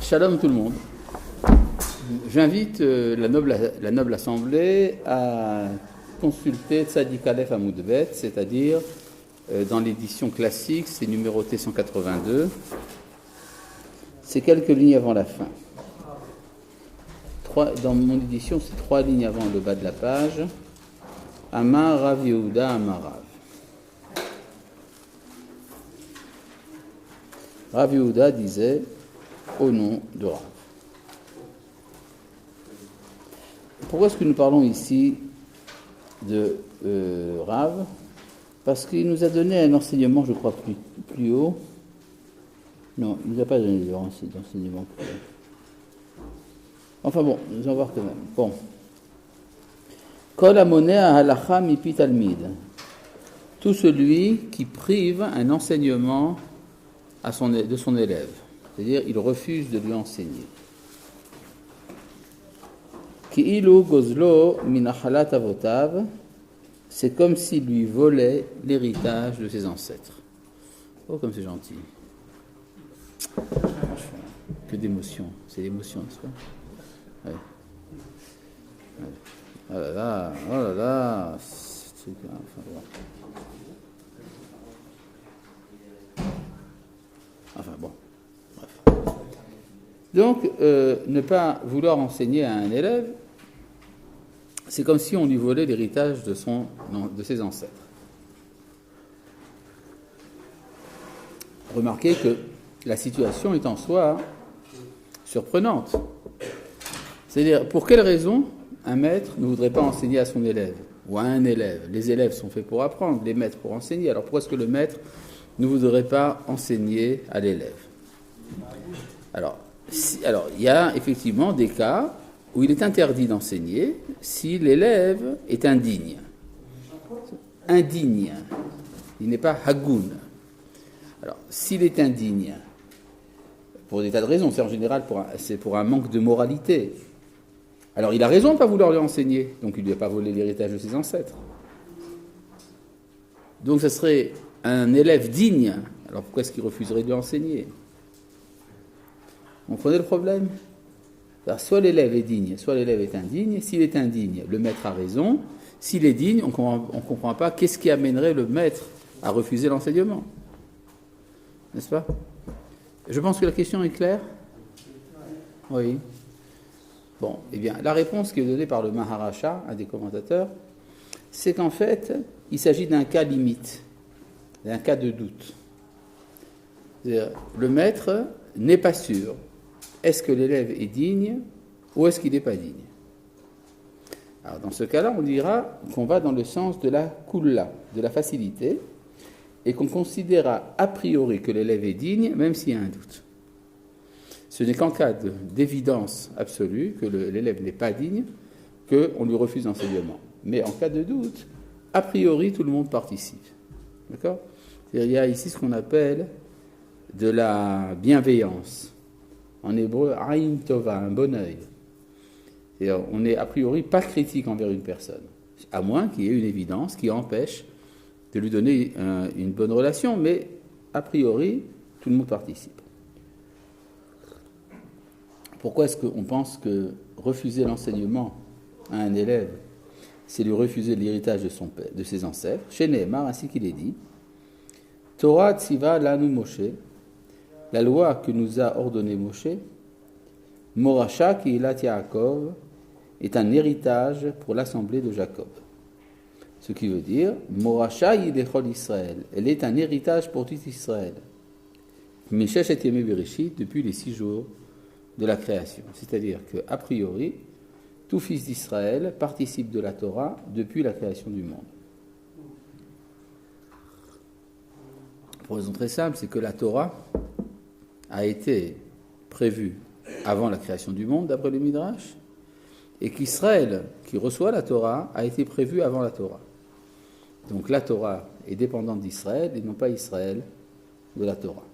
Shalom tout le monde. J'invite la noble assemblée à consulter Tzadik Aleph Amoud Bet, c'est-à-dire dans l'édition classique, c'est numéroté 182. C'est quelques lignes avant la fin. Dans mon édition, c'est 3 lignes avant le bas de la page. Amar Rav Yehuda Amar Rav. Rav Yehuda disait au nom de Rav. Pourquoi est-ce que nous parlons ici de Rav? Parce qu'il nous a donné un enseignement, je crois, plus haut. Non, il ne nous a pas donné d'enseignement plus haut. Enfin bon, nous allons voir quand même. Bon. Kol hamoneh halacha mipi talmid. Tout celui qui prive un enseignement de son élève. C'est-à-dire, il refuse de lui enseigner. Ki'ilu gozlo min achalat avotav, c'est comme s'il lui volait l'héritage de ses ancêtres. Oh, comme c'est gentil. Que d'émotion. C'est l'émotion, n'est-ce pas? Ouais. Oh là là. Enfin bon. Donc, ne pas vouloir enseigner à un élève, c'est comme si on lui volait l'héritage de ses ancêtres. Remarquez que la situation est en soi surprenante. C'est-à-dire, pour quelle raison un maître ne voudrait pas enseigner à son élève ou à un élève? Les élèves sont faits pour apprendre, les maîtres pour enseigner. Alors pourquoi est-ce que le maître ne voudrait pas enseigner à l'élève? Alors, il y a effectivement des cas où il est interdit d'enseigner si l'élève est indigne. Indigne. Il n'est pas hagoun. Alors, s'il est indigne, pour des tas de raisons, c'est en général c'est pour un manque de moralité. Alors, il a raison de ne pas vouloir lui enseigner, donc il ne lui a pas volé l'héritage de ses ancêtres. Donc, ce serait un élève digne. Alors, pourquoi est-ce qu'il refuserait de lui enseigner? Vous comprenez le problème? Alors, soit l'élève est digne, soit l'élève est indigne. S'il est indigne, le maître a raison. S'il est digne, on ne comprend pas qu'est-ce qui amènerait le maître à refuser l'enseignement. N'est-ce pas? Je pense que la question est claire. Oui. Bon, eh bien, la réponse qui est donnée par le Maharaja, un des commentateurs, c'est qu'en fait, il s'agit d'un cas limite, d'un cas de doute. C'est-à-dire, le maître n'est pas sûr. Est-ce que l'élève est digne ou est-ce qu'il n'est pas digne? Alors, dans ce cas-là, on dira qu'on va dans le sens de la kulla, de la facilité, et qu'on considérera a priori que l'élève est digne, même s'il y a un doute. Ce n'est qu'en cas d'évidence absolue que l'élève n'est pas digne qu'on lui refuse l'enseignement. Mais en cas de doute, a priori, tout le monde participe. D'accord? C'est-à-dire, il y a ici ce qu'on appelle de la bienveillance. En hébreu, aïn tova, un bon œil. C'est-à-dire, on n'est a priori pas critique envers une personne, à moins qu'il y ait une évidence qui empêche de lui donner une bonne relation, mais a priori, tout le monde participe. Pourquoi est-ce qu'on pense que refuser l'enseignement à un élève, c'est lui refuser l'héritage de ses ancêtres? Chez Nehemar, ainsi qu'il est dit, Torah tziva lanu Moshe, la loi que nous a ordonnée Moshe, Morasha Kihilat Yaakov, est un héritage pour l'assemblée de Jacob. Ce qui veut dire, Morasha Yidechol Israël, elle est un héritage pour tout Israël. Mishesh et Yemei Bereshit, depuis les 6 jours de la création. C'est-à-dire qu'a priori, tout fils d'Israël participe de la Torah depuis la création du monde. Pour raison très simple, c'est que la Torah a été prévue avant la création du monde, d'après le Midrash, et qu'Israël, qui reçoit la Torah, a été prévu avant la Torah. Donc la Torah est dépendante d'Israël et non pas Israël de la Torah.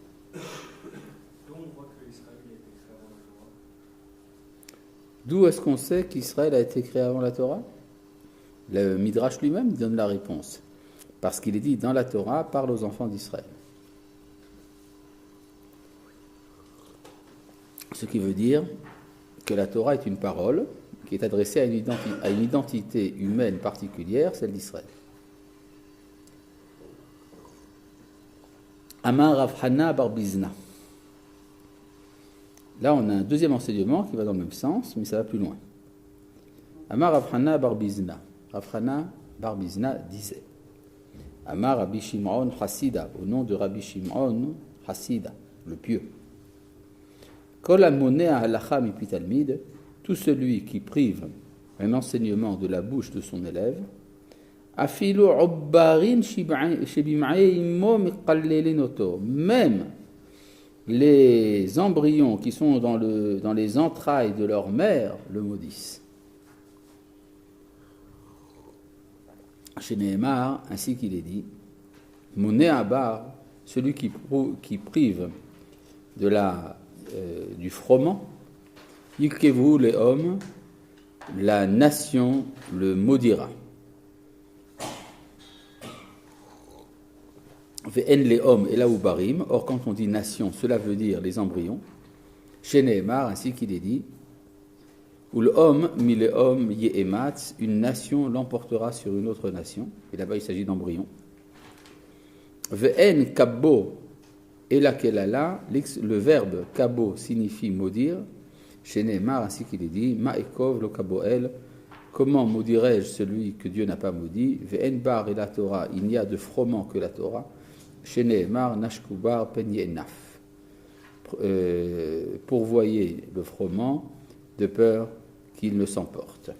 D'où est-ce qu'on sait qu'Israël a été créé avant la Torah? Le Midrash lui-même donne la réponse. Parce qu'il est dit dans la Torah, parle aux enfants d'Israël. Ce qui veut dire que la Torah est une parole qui est adressée à une identité humaine particulière, celle d'Israël. Amar Rav Hana bar Bizna. Là, on a un deuxième enseignement qui va dans le même sens, mais ça va plus loin. Amar Rav Hana bar Bizna. Rav Hana bar Bizna disait Amar Rabbi Shimon Hassida, au nom de Rabbi Shimon Hassida, le pieux. Kol hamoneh halacha mipi talmid, tout celui qui prive un enseignement de la bouche de son élève, afilu ubbarin shebim'ai immo miqallelin oto, même les embryons qui sont dans les entrailles de leur mère le maudissent. Chez Nehemar, ainsi qu'il est dit, Moné Abar, celui qui prive du froment, Yikevu les hommes, la nation le maudira. Ve'en les hommes et la ubarim, or quand on dit nation, cela veut dire les embryons. Chez Nehemar, ainsi qu'il est dit, où le homme, mi le homme yehematz, une nation l'emportera sur une autre nation. Et là-bas, il s'agit d'embryons. Ve'en kabbo et la kelala, le verbe kabo signifie maudire. Chez Nehemar, ainsi qu'il est dit, ma'ekov lo kaboel, comment maudirais-je celui que Dieu n'a pas maudit? Ve'en bar et la Torah, il n'y a de froment que la Torah. Chez Nehemar, nashkubar pen yenaf. Pourvoyez le froment de peur qu'il ne s'emporte.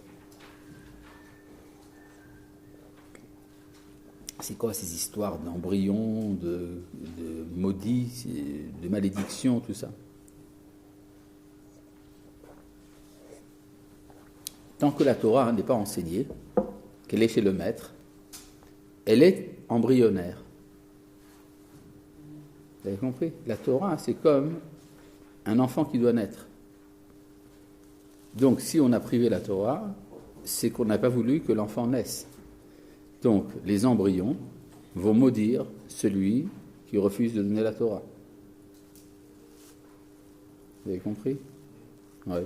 C'est quoi ces histoires d'embryons, de maudits, de malédictions, tout ça? Tant que la Torah n'est pas enseignée, qu'elle est chez le maître, elle est embryonnaire. Vous avez compris? La Torah, c'est comme un enfant qui doit naître. Donc, si on a privé la Torah, c'est qu'on n'a pas voulu que l'enfant naisse. Donc, les embryons vont maudire celui qui refuse de donner la Torah. Vous avez compris? Oui.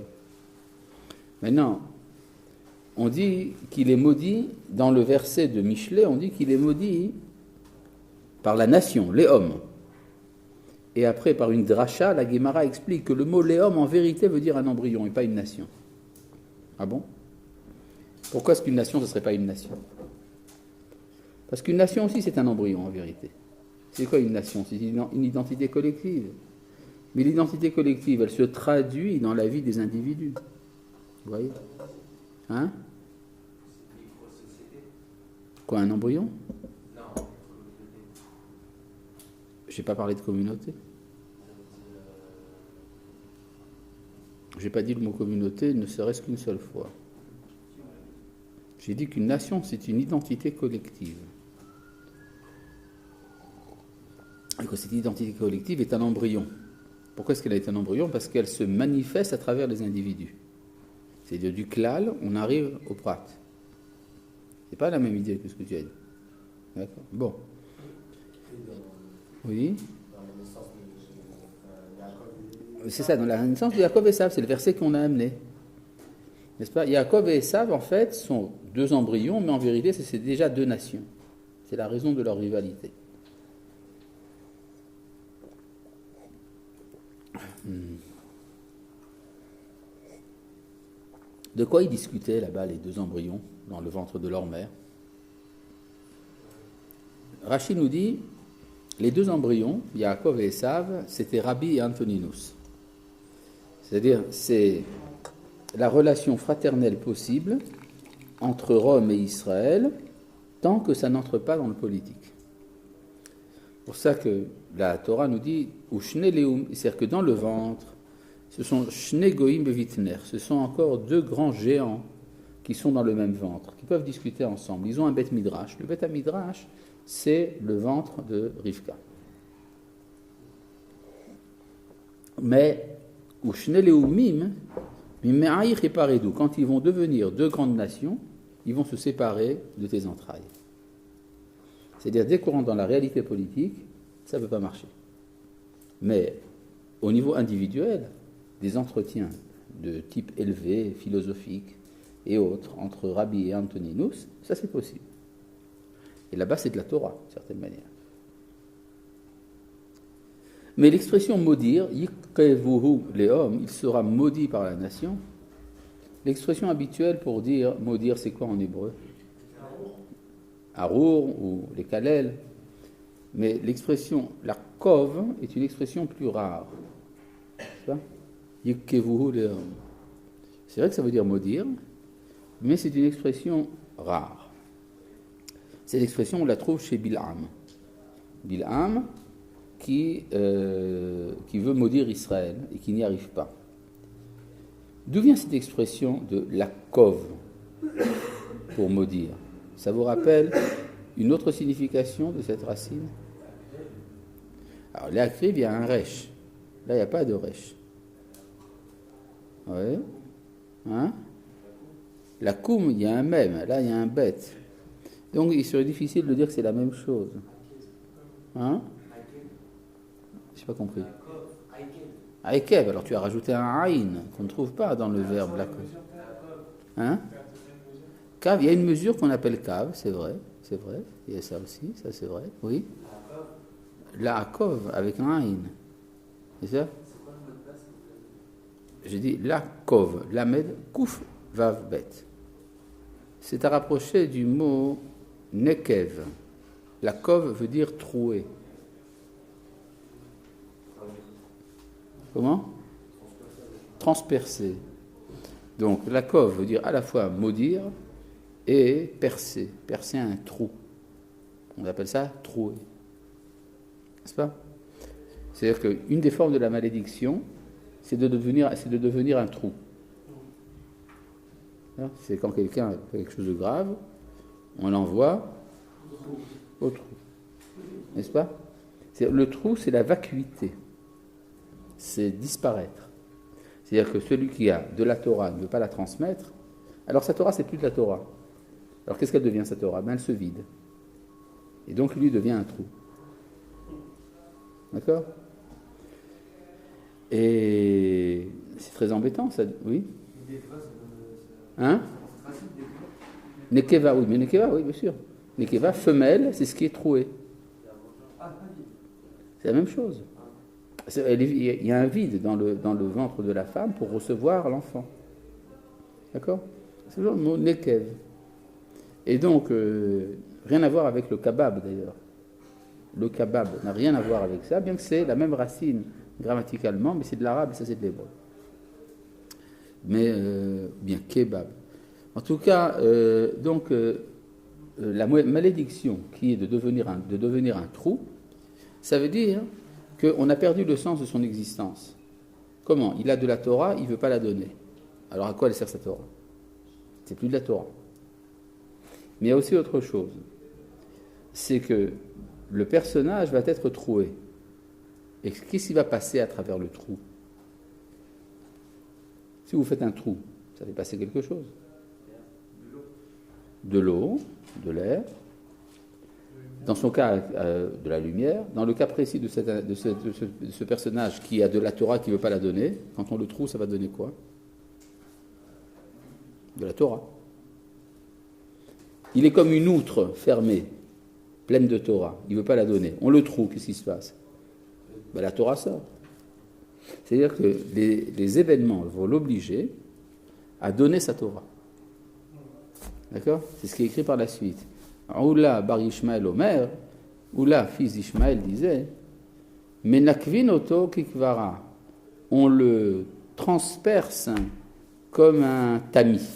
Maintenant, on dit qu'il est maudit, dans le verset de Michelet, on dit qu'il est maudit par la nation, les hommes. Et après, par une dracha, la Guémara explique que le mot léom, en vérité, veut dire un embryon et pas une nation. Ah bon? Pourquoi est-ce qu'une nation, ce ne serait pas une nation? Parce qu'une nation aussi, c'est un embryon, en vérité. C'est quoi une nation? C'est une identité collective. Mais l'identité collective, elle se traduit dans la vie des individus. Vous voyez? Hein? Quoi, un embryon? Non. Je n'ai pas parlé de communauté. Je n'ai pas dit le mot communauté, ne serait-ce qu'une seule fois. J'ai dit qu'une nation, c'est une identité collective. Et que cette identité collective est un embryon. Pourquoi est-ce qu'elle est un embryon? Parce qu'elle se manifeste à travers les individus. C'est-à-dire du klal, on arrive au prat. C'est pas la même idée que ce que tu as dit. D'accord. Bon. Oui. C'est ça, dans la naissance de Yaakov et Esav, c'est le verset qu'on a amené. N'est-ce pas? Yaakov et Esav, en fait, sont deux embryons, mais en vérité, c'est déjà deux nations. C'est la raison de leur rivalité. De quoi ils discutaient là-bas, les deux embryons, dans le ventre de leur mère? Rachid nous dit, les deux embryons, Yaakov et Esav, c'était Rabbi et Antoninus. C'est-à-dire, c'est la relation fraternelle possible entre Rome et Israël, tant que ça n'entre pas dans le politique. C'est pour ça que la Torah nous dit, ou Shne Leum, c'est-à-dire que dans le ventre, ce sont Shne Goïm Bevitner, ce sont encore deux grands géants qui sont dans le même ventre, qui peuvent discuter ensemble. Ils ont un Beth Midrash. Le Beth Midrash, c'est le ventre de Rivka. Mais, ou Shne Leumim, Mime'aïch et Paredou, quand ils vont devenir deux grandes nations, ils vont se séparer de tes entrailles. C'est-à-dire, dès qu'on rentre dans la réalité politique, ça ne peut pas marcher. Mais, au niveau individuel, des entretiens de type élevé, philosophique et autres, entre Rabbi et Antoninus, ça c'est possible. Et là-bas, c'est de la Torah, d'une certaine manière. Mais l'expression maudire, yikrevuhu le'om, il sera maudit par la nation. L'expression habituelle pour dire maudire, c'est quoi en hébreu? Arour ou les kalel. Mais l'expression, la kov, est une expression plus rare. C'est ça? Yikrevuhu le'om. C'est vrai que ça veut dire maudire, mais c'est une expression rare. Cette expression, on la trouve chez Bil'am. Bil'am, qui veut maudire Israël et qui n'y arrive pas. D'où vient cette expression de la kov pour maudire? Ça vous rappelle une autre signification de cette racine? Alors, l'akriv, il y a un resh. Là, il n'y a pas de resh. Oui. Hein? La koum, il y a un même. Là, il y a un bête. Donc, il serait difficile de dire que c'est la même chose. Hein? Je n'ai pas compris. Aikev, alors tu as rajouté un aïn qu'on ne trouve pas dans le verbe la kov. Hein? Kav, il y a une mesure qu'on appelle kav, c'est vrai. Il y a ça aussi, ça c'est vrai, oui. La akov avec un aïn. C'est ça? J'ai dit la kov, lamed, kouf, vav, bet. C'est à rapprocher du mot nekev. La kov veut dire troué. Comment? Transpercer. Donc la kov veut dire à la fois maudire et percer. Percer un trou. On appelle ça troué. N'est-ce pas? C'est-à-dire qu'une des formes de la malédiction, c'est de devenir un trou. C'est quand quelqu'un fait quelque chose de grave, on l'envoie au trou. N'est-ce pas? Le trou, c'est la vacuité. C'est disparaître. C'est-à-dire que celui qui a de la Torah ne veut pas la transmettre, alors sa Torah, c'est plus de la Torah. Alors qu'est-ce qu'elle devient, sa Torah? Ben, elle se vide. Et donc, lui devient un trou. D'accord? Et c'est très embêtant, ça. Oui? Hein? Nekeva, oui, mais Nekeva, oui, bien sûr. Nekeva, femelle, c'est ce qui est troué. C'est la même chose. Il y a un vide dans le ventre de la femme pour recevoir l'enfant. D'accord? C'est le mot nekev. Et donc, rien à voir avec le kabab d'ailleurs. Le kabab n'a rien à voir avec ça, bien que c'est la même racine grammaticalement, mais c'est de l'arabe et ça c'est de l'hébreu. Mais, bien, kebab. En tout cas, la malédiction qui est de devenir un trou, ça veut dire qu'on a perdu le sens de son existence. Comment? Il a de la Torah, il ne veut pas la donner. Alors à quoi elle sert sa Torah? C'est plus de la Torah. Mais il y a aussi autre chose. C'est que le personnage va être troué. Et qu'est-ce qui va passer à travers le trou? Si vous faites un trou, ça fait passer quelque chose. De l'eau, de l'air. Dans son cas, de la lumière. Dans le cas précis de ce personnage qui a de la Torah qui ne veut pas la donner, quand on le trouve, ça va donner quoi? De la Torah. Il est comme une outre fermée, pleine de Torah. Il ne veut pas la donner. On le trouve, qu'est-ce qui se passe? Ben, la Torah sort. C'est-à-dire que les événements vont l'obliger à donner sa Torah. D'accord? C'est ce qui est écrit par la suite. Oula bar Ishmael Omer, Oula, fils d'Ishmaël, disait Menakvin oto kikvara. On le transperce comme un tamis.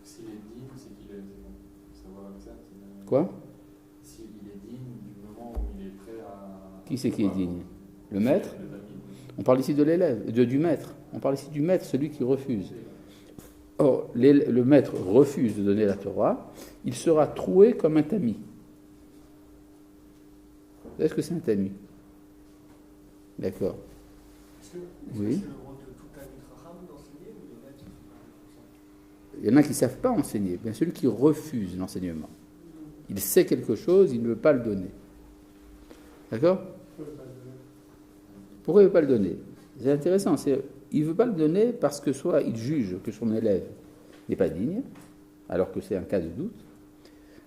S'il est digne, c'est qu'il est. Savoir avec ça. Quoi? S'il est digne du moment où il est prêt à. Qui c'est qui est digne? Le maître? On parle ici de l'élève, du maître. On parle ici du maître, celui qui refuse. Or, le maître refuse de donner la Torah, il sera troué comme un tamis. Est-ce que c'est un tamis? D'accord. Est-ce que Oui. c'est le rôle de tout Talmid Chacham d'enseigner ou il y en a qui font ça? Il y en a qui ne savent pas enseigner, bien celui qui refuse l'enseignement. Il sait quelque chose, il ne veut pas le donner. D'accord? Pourquoi il ne veut pas le donner? C'est intéressant. il ne veut pas le donner parce que soit il juge que son élève n'est pas digne, alors que c'est un cas de doute,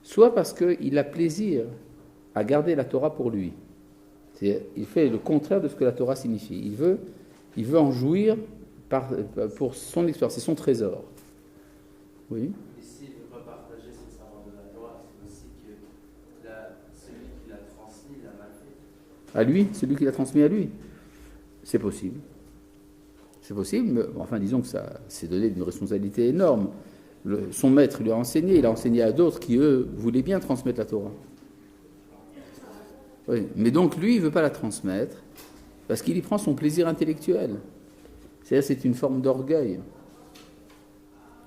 soit parce qu'il a plaisir à garder la Torah pour lui. Il fait le contraire de ce que la Torah signifie. Il veut en jouir pour son expérience, c'est son trésor. Oui. Et s'il ne veut pas partager ses savoirs de la Torah, c'est aussi que celui qui l'a transmis l'a mal fait. À lui, celui qui l'a transmis à lui. C'est possible. C'est possible, mais enfin disons que ça s'est donné une responsabilité énorme. Son maître lui a enseigné, il a enseigné à d'autres qui, eux, voulaient bien transmettre la Torah. Oui. Mais donc lui, il ne veut pas la transmettre parce qu'il y prend son plaisir intellectuel. C'est-à-dire c'est une forme d'orgueil.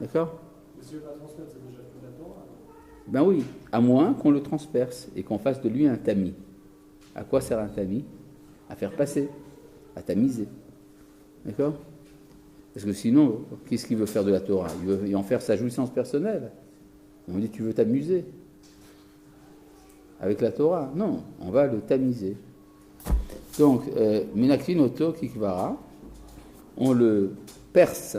D'accord ? Mais si je ne veux pas transmettre, c'est déjà plus la Torah. Ben oui, à moins qu'on le transperce et qu'on fasse de lui un tamis. À quoi sert un tamis ? À faire passer, à tamiser. D'accord ? Parce que sinon, qu'est-ce qu'il veut faire de la Torah ? Il veut en faire sa jouissance personnelle. On dit, tu veux t'amuser avec la Torah ? Non, on va le tamiser. Donc, Menakvinoto Kikvara, on le perce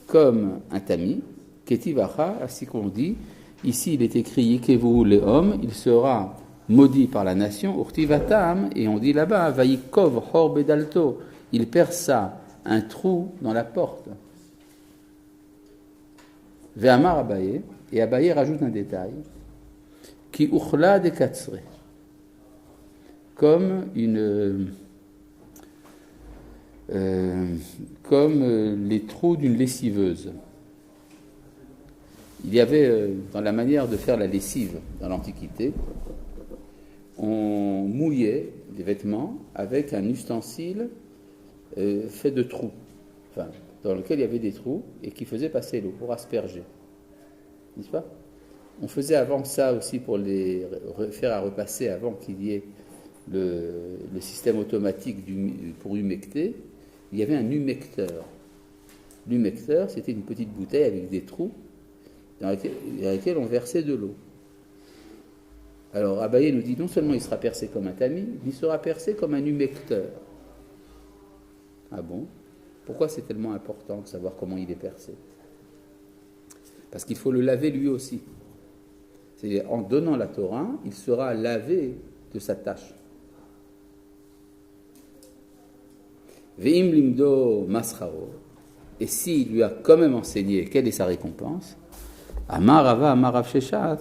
comme un tamis, Ketivacha, ainsi qu'on dit, ici il est écrit Yikevu le homme, il sera maudit par la nation, Urtivatam, et on dit là-bas, Vaikov hor bedalto, il perça un trou dans la porte. Ve'amar Abaye, et Abaye rajoute un détail, qui uchla de katsre, comme les trous d'une lessiveuse. Il y avait dans la manière de faire la lessive dans l'Antiquité, on mouillait des vêtements avec un ustensile fait de trous, enfin, dans lequel il y avait des trous et qui faisait passer l'eau pour asperger. N'est-ce pas ? On faisait avant ça aussi pour les faire à repasser avant qu'il y ait le système automatique pour humecter. Il y avait un humecteur. L'humecteur, c'était une petite bouteille avec des trous dans laquelle on versait de l'eau. Alors Abaye nous dit non seulement il sera percé comme un tamis, mais il sera percé comme un humecteur. Ah bon ? Pourquoi c'est tellement important de savoir comment il est percé ? Parce qu'il faut le laver lui aussi. C'est en donnant la Torah, il sera lavé de sa tâche. Ve'im limdo mascharo. Et s'il lui a quand même enseigné quelle est sa récompense, Amar Rava Amar Rav Sheshat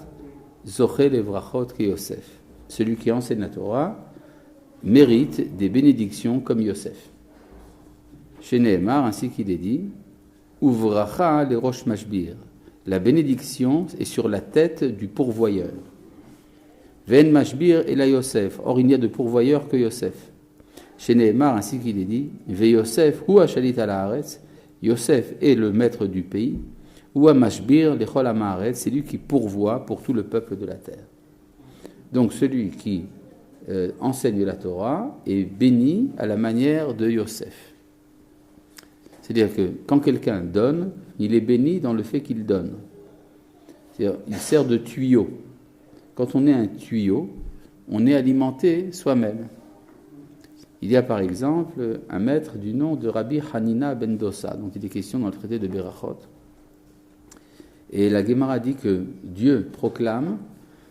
zoché levrachot ki Yosef. Celui qui enseigne la Torah mérite des bénédictions comme Yosef. Chez Nehemar, ainsi qu'il est dit, Uvracha le rosh mashbir. La bénédiction est sur la tête du pourvoyeur. Ven mashbir et la Yosef. Or, il n'y a de pourvoyeur que Yosef. Chez Nehemar, ainsi qu'il est dit, Ve Yosef hu ashalit al haaretz. Yosef est le maître du pays. Ou à mashbir lechol ha'maaretz. C'est lui qui pourvoit pour tout le peuple de la terre. Donc, celui qui enseigne la Torah est béni à la manière de Yosef. C'est-à-dire que quand quelqu'un donne, il est béni dans le fait qu'il donne. C'est-à-dire, il sert de tuyau. Quand on est un tuyau, on est alimenté soi-même. Il y a par exemple un maître du nom de Rabbi Hanina ben Dosa, dont il est question dans le traité de Berachot. Et la Gemara dit que Dieu proclame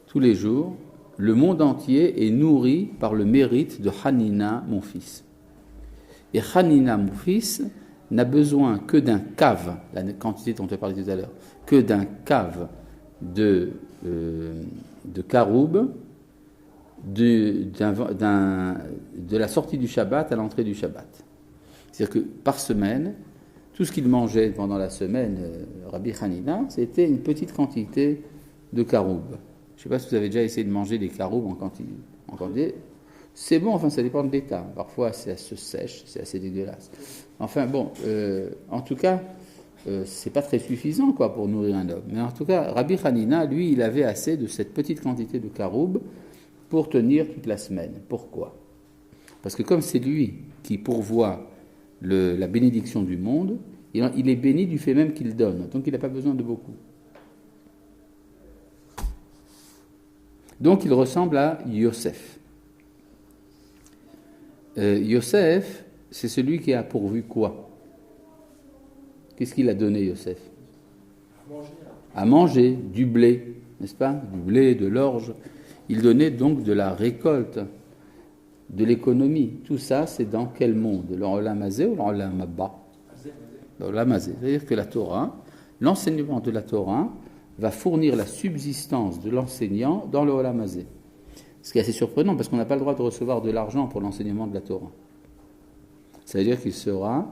tous les jours, le monde entier est nourri par le mérite de Hanina, mon fils. Et Hanina, mon fils, n'a besoin que d'un cave, la quantité dont on parlait tout à l'heure, que d'un cave de caroube de la sortie du Shabbat à l'entrée du Shabbat. C'est-à-dire que par semaine, tout ce qu'il mangeait pendant la semaine, Rabbi Hanina, c'était une petite quantité de caroube. Je ne sais pas si vous avez déjà essayé de manger des caroubes en quantité. C'est bon, enfin ça dépend de l'état. Parfois ça se sèche, c'est assez dégueulasse. Enfin bon, en tout cas, c'est pas très suffisant quoi pour nourrir un homme. Mais en tout cas, Rabbi Hanina, lui, il avait assez de cette petite quantité de caroube pour tenir toute la semaine. Pourquoi ? Parce que comme c'est lui qui pourvoit la bénédiction du monde, il est béni du fait même qu'il donne. Donc il n'a pas besoin de beaucoup. Donc il ressemble à Yosef. Yosef, c'est celui qui a pourvu quoi ? Qu'est-ce qu'il a donné, Yosef? Manger. À manger, du blé, n'est-ce pas? Du blé, de l'orge. Il donnait donc de la récolte, de l'économie. Tout ça, c'est dans quel monde? L'Olam Hazé ou l'Olam Haba? L'Olam Hazé. C'est-à-dire que la Torah, l'enseignement de la Torah va fournir la subsistance de l'enseignant dans le Olam Hazé. Ce qui est assez surprenant, parce qu'on n'a pas le droit de recevoir de l'argent pour l'enseignement de la Torah. Ça veut dire qu'il sera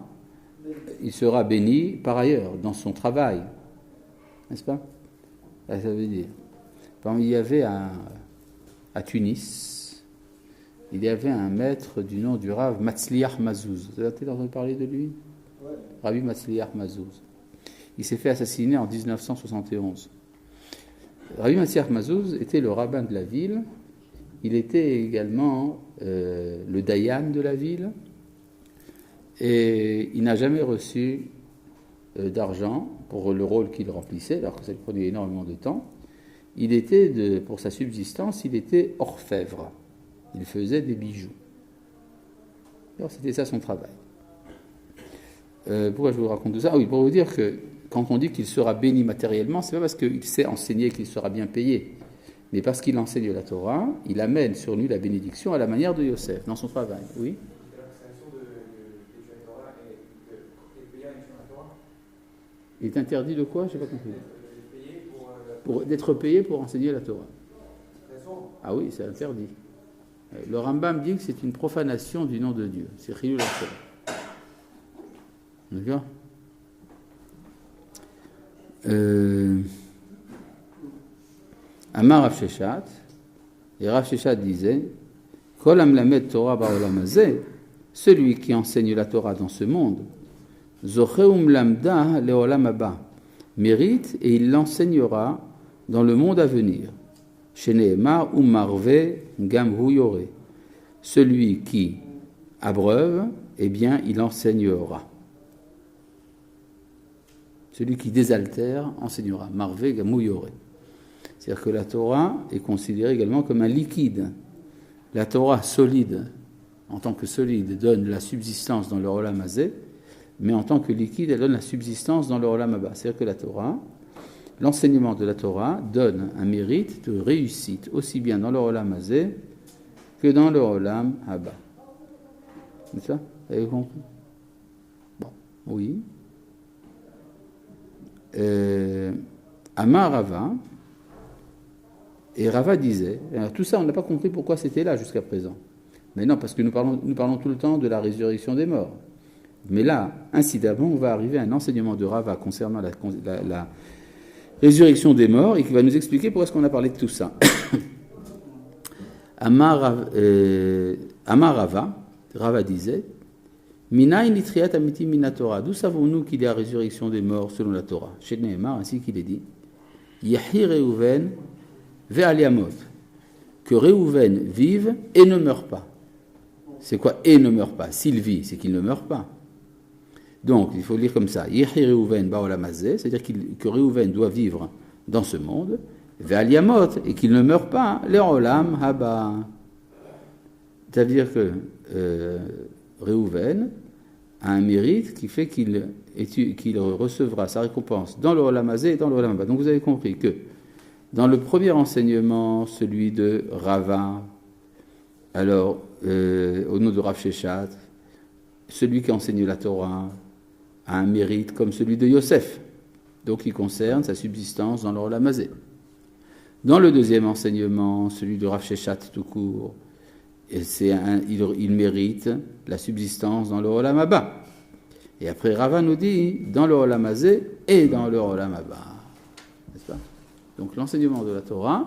béni par ailleurs, dans son travail. N'est-ce pas? Ça veut dire. Il y avait à Tunis, il y avait un maître du nom du Rav Matzliach Mazouz. Vous avez entendu parler de lui? Ouais. Rabbi Matzliach Mazouz. Il s'est fait assassiner en 1971. Rabbi Matzliach Mazouz était le rabbin de la ville. Il était également le dayan de la ville. Et il n'a jamais reçu d'argent pour le rôle qu'il remplissait, alors que ça lui prenait énormément de temps. Pour sa subsistance, il était orfèvre. Il faisait des bijoux. Alors c'était ça son travail. Pourquoi je vous raconte tout ça? Ah oui, pour vous dire que quand on dit qu'il sera béni matériellement, c'est pas parce qu'il sait enseigner qu'il sera bien payé, mais parce qu'il enseigne la Torah, il amène sur lui la bénédiction à la manière de Yosef, dans son travail. Oui. Il est interdit de quoi? Je n'ai pas compris. D'être payé pour enseigner la Torah. Ah oui, c'est interdit. Le Rambam dit que c'est une profanation du nom de Dieu. C'est Chilul Hashem. D'accord? Amar Rav Sheshat, et Rav Sheshat disait, Kol amlamed Torah ba'olam hazeh, celui qui enseigne la Torah dans ce monde, Zocheum lamda leolam haba, mérite et il l'enseignera dans le monde à venir. Sheneemar umarve gam hu yore, celui qui abreuve, eh bien, il enseignera. Celui qui désaltère enseignera. Marve gam hu yore. C'est-à-dire que la Torah est considérée également comme un liquide. La Torah solide, en tant que solide, donne la subsistance dans le Olam Hazé, mais en tant que liquide, elle donne la subsistance dans le Olam Haba. C'est-à-dire que la Torah, l'enseignement de la Torah donne un mérite de réussite, aussi bien dans le Olam Hazé que dans le Olam Haba. C'est ça? Vous avez compris? Bon, oui. Amar Rava, et Rava disait, alors tout ça on n'a pas compris pourquoi c'était là jusqu'à présent. Mais non, parce que nous parlons tout le temps de la résurrection des morts. Mais là, incidemment, on va arriver à un enseignement de Rava concernant la résurrection des morts et qui va nous expliquer pourquoi est-ce qu'on a parlé de tout ça. Amar Rava disait, Minaï nitriat amiti minatora. D'où savons-nous qu'il y a résurrection des morts selon la Torah? Chez Nehemar, ainsi qu'il est dit, Yahi Reuven ve'aliamot, que Reuven vive et ne meure pas. C'est quoi et ne meurt pas? S'il vit, c'est qu'il ne meurt pas. Donc, il faut lire comme ça. Yehi Reuven ba'olam hazeh, c'est-à-dire que Reuven doit vivre dans ce monde, ve'aliamot, et qu'il ne meurt pas, le'olam haba. C'est-à-dire que Reuven a un mérite qui fait qu'il recevra sa récompense dans le Olam Hazé et dans le Olam Haba. Donc, vous avez compris que dans le premier enseignement, celui de Rava, alors, au nom de Rav Sheshat, celui qui enseigne la Torah a un mérite comme celui de Yosef, donc qui concerne sa subsistance dans le Olam Hazé. Dans le deuxième enseignement, celui de Rav Sheshat tout court, il mérite la subsistance dans le Olam Haba. Et après, Rava nous dit dans le Olam Hazé et dans le Olam Haba. N'est-ce pas? Donc l'enseignement de la Torah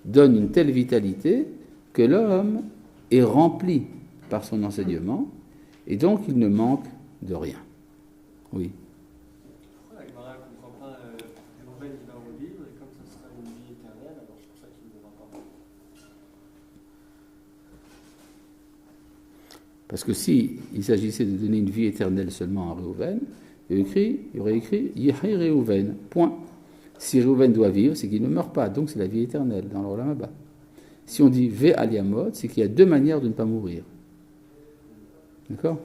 donne une telle vitalité que l'homme est rempli par son enseignement, et donc il ne manque de rien. Oui. Pourquoi la Gemara ne comprend pas Reuven il va au vivre, et comme ça sera une vie éternelle, alors c'est pour ça qu'il ne mourra pas. Parce que si il s'agissait de donner une vie éternelle seulement à Reuven, il y aurait écrit Yehi Reuven, point. Si Reuven doit vivre, c'est qu'il ne meurt pas, donc c'est la vie éternelle dans le Olam Haba. Si on dit Ve aliamot, c'est qu'il y a deux manières de ne pas mourir. D'accord?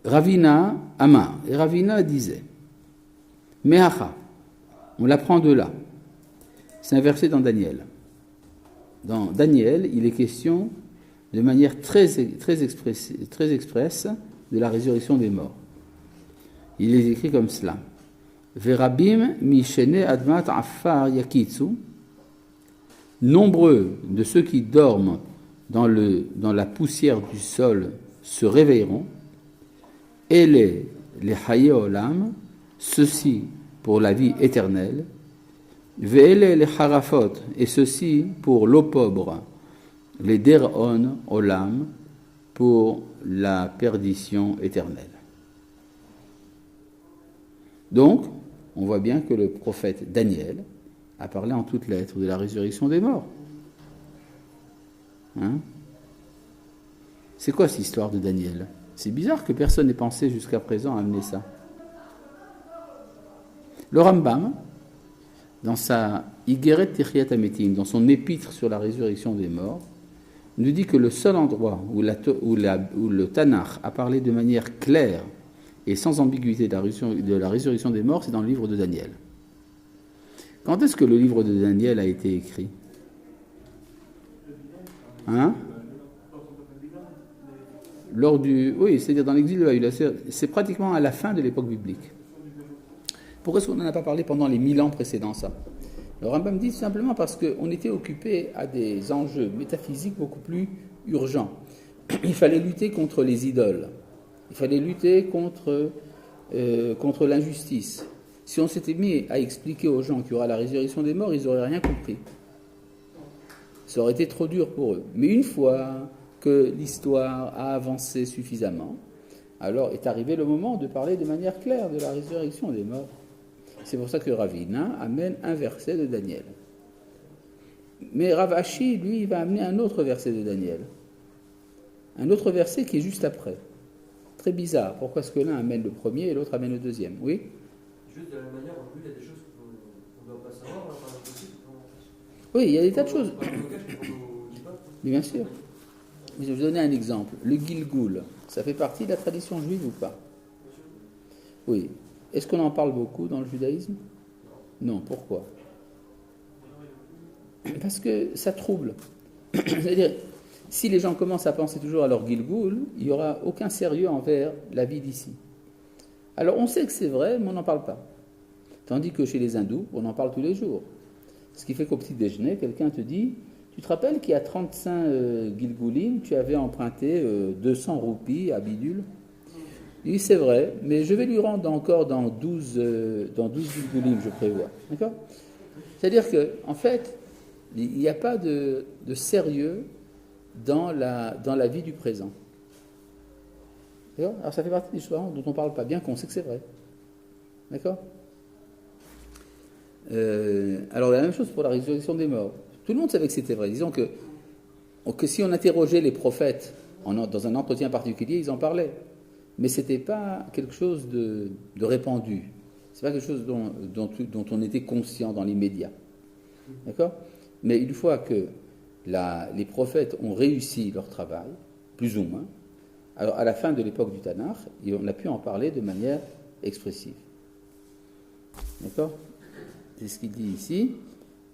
Ravina Amar. Et Ravina disait, Mehacha, on l'apprend de là. C'est un verset dans Daniel. Dans Daniel, il est question de manière très expresse de la résurrection des morts. Il est écrit comme cela. Verabim mishene admat affar yakitsu. Nombreux de ceux qui dorment dans la poussière du sol se réveilleront. Et les haye olam, ceux-ci pour la vie éternelle. Ve'ele les harafot, et ceux-ci pour l'opprobre. Les deron olam, pour la perdition éternelle. Donc, on voit bien que le prophète Daniel a parlé en toutes lettres de la résurrection des morts. Hein? C'est quoi cette histoire de Daniel? C'est bizarre que personne n'ait pensé jusqu'à présent à amener ça. Le Rambam, dans sa Igeret Techiyat Hametim, dans son épître sur la résurrection des morts, nous dit que le seul endroit où le Tanakh a parlé de manière claire et sans ambiguïté de la résurrection des morts, c'est dans le livre de Daniel. Quand est-ce que le livre de Daniel a été écrit? Hein? Oui, c'est-à-dire dans l'exil de Babylone. C'est pratiquement à la fin de l'époque biblique. Pourquoi est-ce qu'on n'en a pas parlé pendant les 1000 ans précédents ça? Le Rambam dit simplement parce qu'on était occupé à des enjeux métaphysiques beaucoup plus urgents. Il fallait lutter contre les idoles. Il fallait lutter contre l'injustice. Si on s'était mis à expliquer aux gens qu'il y aura la résurrection des morts, ils n'auraient rien compris. Ça aurait été trop dur pour eux. Mais une fois que l'histoire a avancé suffisamment, alors est arrivé le moment de parler de manière claire de la résurrection des morts. C'est pour ça que Ravina amène un verset de Daniel. Mais Rav Ashi, lui, il va amener un autre verset de Daniel. Un autre verset qui est juste après. Très bizarre. Pourquoi est-ce que l'un amène le premier et l'autre amène le deuxième? Oui? Juste de la même manière, il y a des choses qu'on ne doit pas savoir, par la possible. Oui, il y a des tas de choses. Mais bien sûr. Je vais vous donner un exemple. Le Gilgoul, ça fait partie de la tradition juive ou pas? Oui. Est-ce qu'on en parle beaucoup dans le judaïsme? Non. Pourquoi? Parce que ça trouble. C'est-à-dire, si les gens commencent à penser toujours à leur Gilgoul, il n'y aura aucun sérieux envers la vie d'ici. Alors on sait que c'est vrai, mais on n'en parle pas. Tandis que chez les hindous, on en parle tous les jours. Ce qui fait qu'au petit déjeuner, quelqu'un te dit, tu te rappelles qu'il y a 35 Gilgoulim, tu avais emprunté 200 roupies à bidule? Oui, c'est vrai, mais je vais lui rendre encore dans 12 Gilgoulim, je prévois. D'accord? C'est-à-dire qu'en fait, il n'y a pas de sérieux dans la vie du présent. D'accord? Alors ça fait partie des choses dont on ne parle pas, bien qu'on sait que c'est vrai. D'accord? Alors la même chose pour la résurrection des morts. Tout le monde savait que c'était vrai. Disons que si on interrogeait les prophètes dans un entretien particulier, ils en parlaient. Mais ce n'était pas quelque chose de répandu. Ce n'est pas quelque chose dont on était conscient dans les médias. D'accord? Mais une fois que les prophètes ont réussi leur travail, plus ou moins, alors à la fin de l'époque du Tanakh, on a pu en parler de manière expressive. D'accord? C'est ce qu'il dit ici.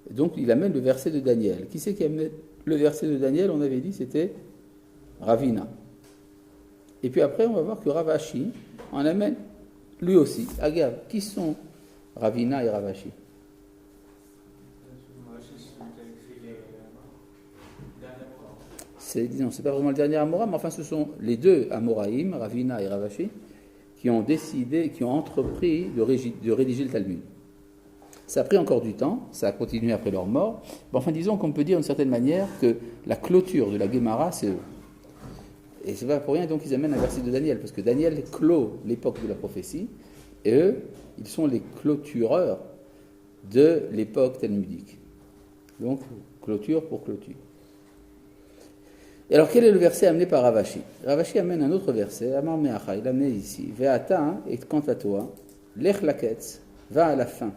Donc il amène le verset de Daniel. Qui c'est qui amène le verset de Daniel? On avait dit c'était Ravina. Et puis après on va voir que Rav Ashi en amène lui aussi. Regarde, qui sont Ravina et Rav Ashi? C'est pas vraiment le dernier Amora, mais enfin ce sont les deux Amoraïm, Ravina et Rav Ashi, qui ont entrepris de rédiger le Talmud. Ça a pris encore du temps, ça a continué après leur mort. Mais enfin, disons qu'on peut dire d'une certaine manière que la clôture de la Gemara, c'est eux. Et c'est pas pour rien donc ils amènent un verset de Daniel, parce que Daniel clôt l'époque de la prophétie, et eux, ils sont les clôtureurs de l'époque talmudique. Donc, clôture pour clôture. Et alors, quel est le verset amené par Rav Ashi? Rav Ashi amène un autre verset, Amar Meacha, il amène ici. Ve'ata, et quant à toi, lech laketz, va à la fin.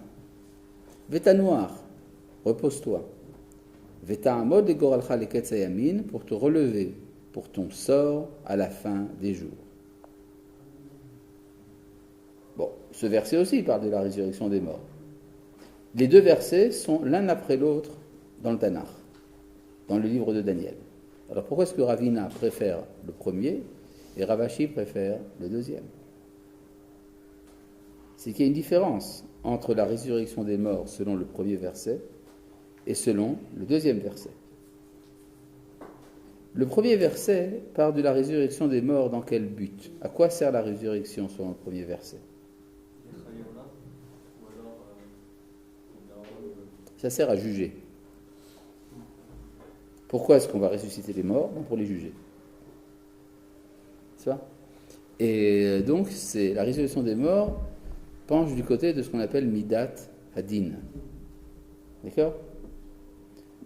Veta noir, repose-toi. Veta amod et goralcha leketz ayamin, pour te relever pour ton sort à la fin des jours. Bon, ce verset aussi parle de la résurrection des morts. Les deux versets sont l'un après l'autre dans le Tanakh, dans le livre de Daniel. Alors pourquoi est-ce que Ravina préfère le premier et Ravashi préfère le deuxième? C'est qu'il y a une différence entre la résurrection des morts selon le premier verset et selon le deuxième verset. Le premier verset parle de la résurrection des morts dans quel but? À quoi sert la résurrection selon le premier verset? Ça sert à juger. Pourquoi est-ce qu'on va ressusciter les morts? Pour les juger. C'est ça? Et donc, la résurrection des morts penche du côté de ce qu'on appelle Midat Hadin. D'accord?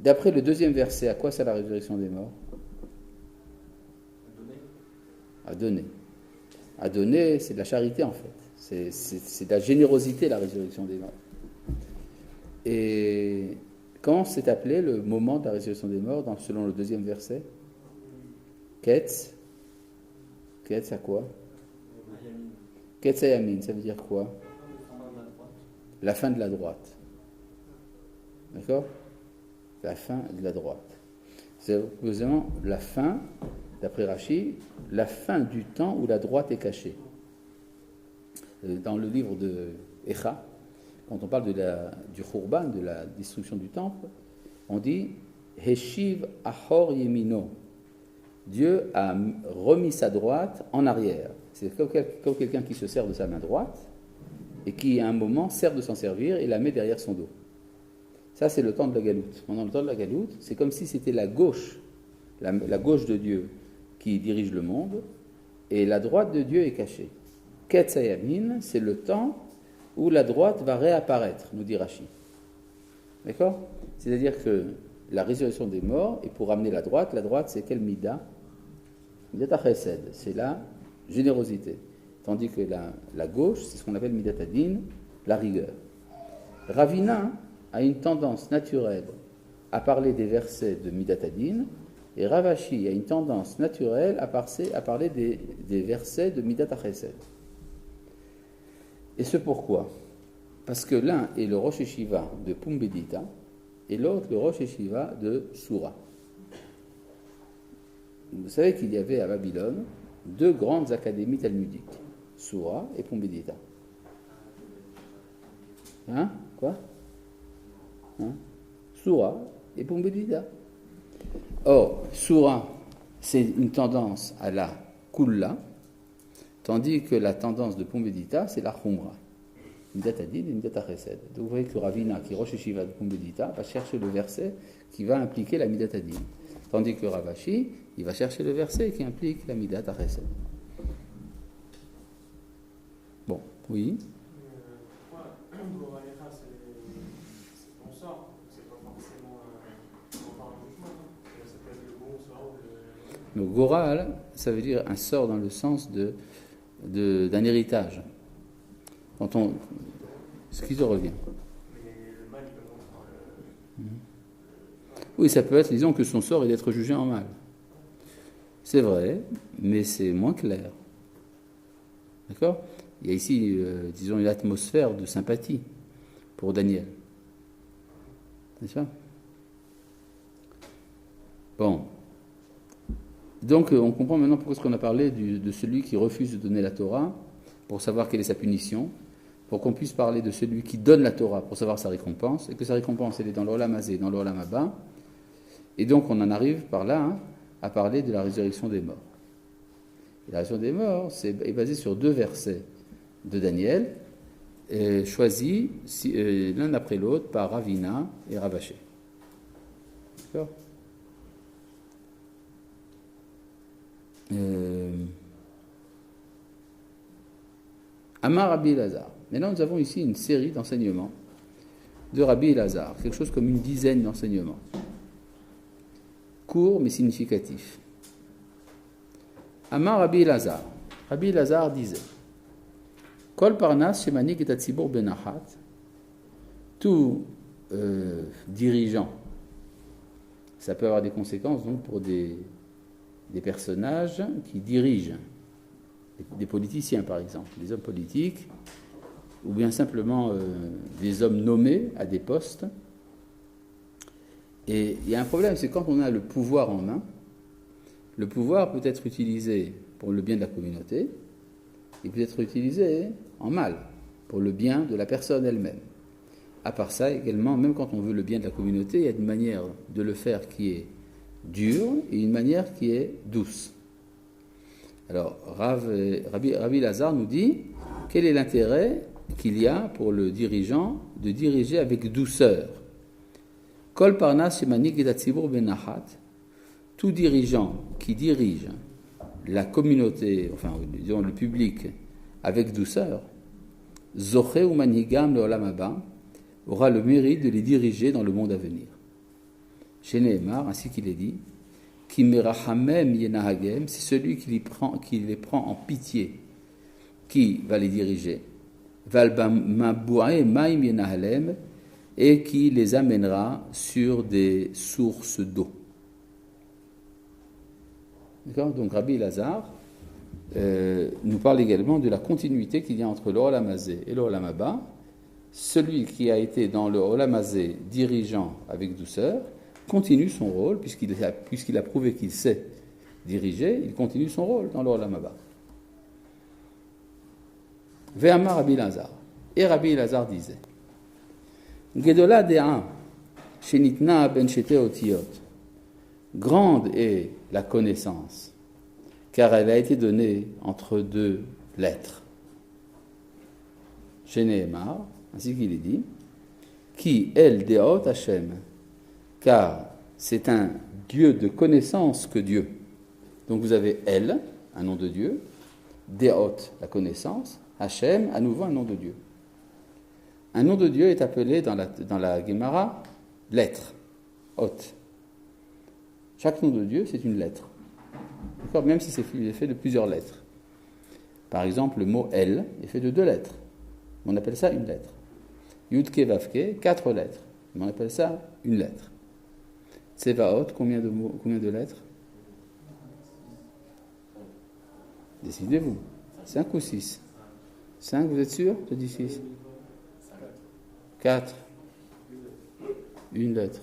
D'après le deuxième verset, à quoi sert la résurrection des morts? À donner. À donner, c'est de la charité en fait. C'est de la générosité, la résurrection des morts. Et comment s'est appelé le moment de la résurrection des morts selon le deuxième verset? Ketz. Ketz à quoi? Ketz Yamin, ça veut dire quoi? La fin de la droite. D'accord? La fin de la droite. C'est précisément la fin, d'après Rashi, la fin du temps où la droite est cachée. Dans le livre de Echa, quand on parle du Khurban, de la destruction du temple, on dit Heshiv Ahor Yemino. Dieu a remis sa droite en arrière. C'est comme quelqu'un qui se sert de sa main droite et qui, à un moment, sert de s'en servir et la met derrière son dos. Ça, c'est le temps de la galoute. Pendant le temps de la galoute, c'est comme si c'était la gauche de Dieu qui dirige le monde, et la droite de Dieu est cachée. Ketzayamin, c'est le temps où la droite va réapparaître, nous dit Rashi. D'accord? C'est-à-dire que la résurrection des morts, et pour ramener la droite c'est quelle mida? Midat chesed, c'est la générosité. Tandis que la gauche, c'est ce qu'on appelle midat hadin, la rigueur. Ravina a une tendance naturelle à parler des versets de midat hadin, et Ravashi a une tendance naturelle à parler des versets de midat chesed. Et ce pourquoi? Parce que l'un est le Rosh Yeshiva de Pumbedita et l'autre le Rosh Yeshiva de Soura. Vous savez qu'il y avait à Babylone deux grandes académies talmudiques, Soura et Pumbedita. Hein? Quoi? Hein? Soura et Pumbedita. Or, Soura, c'est une tendance à la Kulla, tandis que la tendance de Pumbedita, c'est la Khumra. Midat Hadin et Midat Chesed. Donc vous voyez que Ravina, qui est Rosh Yeshiva de Pumbedita, va chercher le verset qui va impliquer la Midat Hadin. Tandis que Ravashi, il va chercher le verset qui implique la Midat Chesed. Bon, oui. Pourquoi Goraïra, c'est bon sort? C'est pas forcément un jugement. Ça peut être le bon sort ou le... Le Goral, ça veut dire un sort dans le sens d'un héritage. Quand ce qui te revient. Mais le mal, il peut montrer Oui, ça peut être, disons, que son sort est d'être jugé en mal. C'est vrai, mais c'est moins clair. D'accord? Il y a ici, disons, une atmosphère de sympathie pour Daniel. C'est ça? Bon. Donc, on comprend maintenant pourquoi est-ce qu'on a parlé de celui qui refuse de donner la Torah, pour savoir quelle est sa punition, pour qu'on puisse parler de celui qui donne la Torah pour savoir sa récompense, et que sa récompense, elle est dans l'Olam Hazé, dans l'Olam Haba. Et donc, on en arrive par là à parler de la résurrection des morts. Et la résurrection des morts est basée sur deux versets de Daniel, choisis l'un après l'autre par Ravina et Ravaché. D'accord? Amar Rabbi Elazar. Maintenant, nous avons ici une série d'enseignements de Rabbi Elazar, quelque chose comme une dizaine d'enseignements. Court mais significatif. Amar Rabbi Elazar. Rabbi Elazar disait Kol parnas shemanik et atzibur benachat. Tout dirigeant, ça peut avoir des conséquences donc pour des personnages qui dirigent des politiciens par exemple, des hommes politiques, ou bien simplement des hommes nommés à des postes. Et il y a un problème, c'est quand on a le pouvoir en main, le pouvoir peut être utilisé pour le bien de la communauté, il peut être utilisé en mal, pour le bien de la personne elle-même. À part ça, également, même quand on veut le bien de la communauté, il y a une manière de le faire qui est dure et une manière qui est douce. Alors, Rabbi Lazare nous dit, quel est l'intérêt qu'il y a pour le dirigeant de diriger avec douceur? Kol parnas shemanik et hatzibur benahat, tout dirigeant qui dirige la communauté, enfin disons le public, avec douceur, zoché ou manigam leolam haba, aura le mérite de les diriger dans le monde à venir. Chez Nehemar, ainsi qu'il est dit, Ki merahamem yenahagem, c'est celui qui les prend en pitié, qui va les diriger. Valbamabouae maim yenahalem, et qui les amènera sur des sources d'eau. D'accord ? Donc Rabbi Lazare nous parle également de la continuité qu'il y a entre le Olam Hazé et le Olam Haba. Celui qui a été dans le Olam Hazé dirigeant avec douceur continue son rôle, puisqu'il a prouvé qu'il sait diriger, il continue son rôle dans le Olam Haba. Ve'amar Rabbi Lazare. Et Rabbi Lazare disait, Gedola de'a shenitna ben shete otiyot. Grande est la connaissance, car elle a été donnée entre deux lettres. Chez Nehemar, ainsi qu'il est dit, qui el deot Hashem, car c'est un Dieu de connaissance que Dieu. Donc vous avez El, un nom de Dieu, deot, la connaissance, Hashem, à nouveau un nom de Dieu. Un nom de Dieu est appelé dans la Gemara lettre, Hot. Chaque nom de Dieu, c'est une lettre. D'accord ? Même si c'est fait de plusieurs lettres. Par exemple, le mot El est fait de 2 lettres. On appelle ça une lettre. Yudke Vavke, 4 lettres. On appelle ça une lettre. Tsevaot, combien de lettres ? Décidez-vous. 5 ou 6 ? 5, vous êtes sûr ? Je dis 6. 4. Une lettre.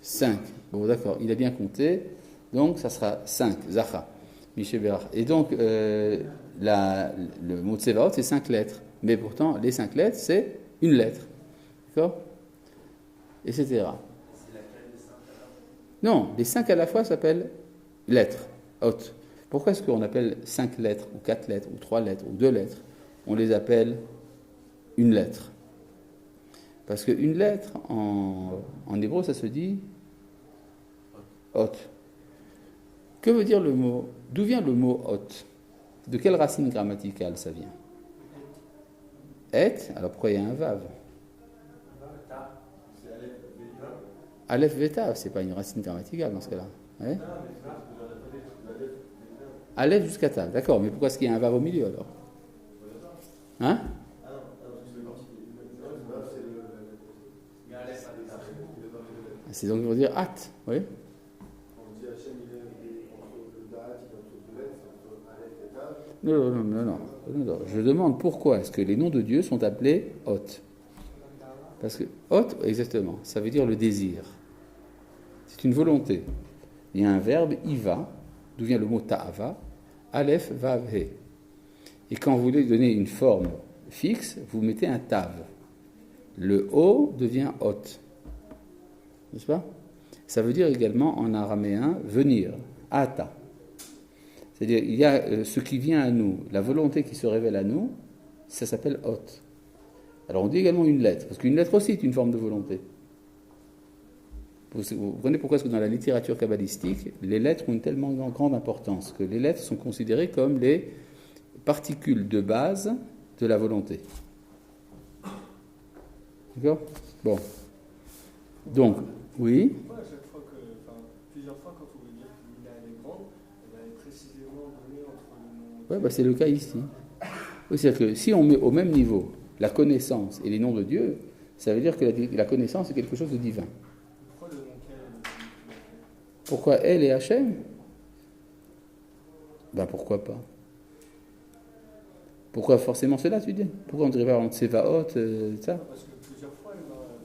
5. Bon, d'accord, il a bien compté. Donc, ça sera 5. Zacha. Miché Bérard. Et donc, le mot Tsevaot, c'est 5 lettres. Mais pourtant, les 5 lettres, c'est une lettre. D'accord ? Etc. C'est laquelle des 5 alors ? Non, les 5 à la fois s'appellent lettres, hautes. Pourquoi est-ce qu'on appelle 5 lettres, ou 4 lettres, ou 3 lettres, ou 2 lettres ? On les appelle une lettre. Parce qu'une lettre, en hébreu, ça se dit haute. Que veut dire le mot ? D'où vient le mot haute ? De quelle racine grammaticale ça vient ? Et, alors pourquoi il y a un vav ? Aleph Vetav, c'est pas une racine grammaticale dans ce cas-là. Ouais ? Aleph jusqu'à Tav, d'accord, mais pourquoi est-ce qu'il y a un vav au milieu alors ? Hein ? C'est donc pour dire hâte, oui ? On dit Hachem, il est entre le Da'at, il est entre 2 lettres, entre Aleph et Tav. Non. Je demande pourquoi est-ce que les noms de Dieu sont appelés Hot ? Parce que Hot, exactement, ça veut dire le désir. C'est une volonté. Il y a un verbe, iva, d'où vient le mot ta'ava, Aleph, Vav, He. Et quand vous voulez donner une forme fixe, vous mettez un tav. Le O devient Hot. N'est-ce pas ? Ça veut dire également en araméen venir, ata. C'est-à-dire, il y a ce qui vient à nous, la volonté qui se révèle à nous, ça s'appelle hot. Alors on dit également une lettre, parce qu'une lettre aussi est une forme de volonté. Vous comprenez pourquoi est-ce que dans la littérature kabbalistique, les lettres ont une tellement grande importance, que les lettres sont considérées comme les particules de base de la volonté. D'accord ? Bon. Donc, oui. Pourquoi à chaque fois plusieurs fois quand on veut dire qu'une idée est grande, elle est précisément donnée entre le nom. Oui, c'est le cas ici. Oui, c'est-à-dire que si on met au même niveau la connaissance et les noms de Dieu, ça veut dire que la connaissance est quelque chose de divin. Pourquoi le nom quel ? Pourquoi elle et Hachem ? Ben pourquoi pas? Pourquoi forcément cela, tu dis? Pourquoi on dirait pas en Tsevaot, ça? Parce que plusieurs fois,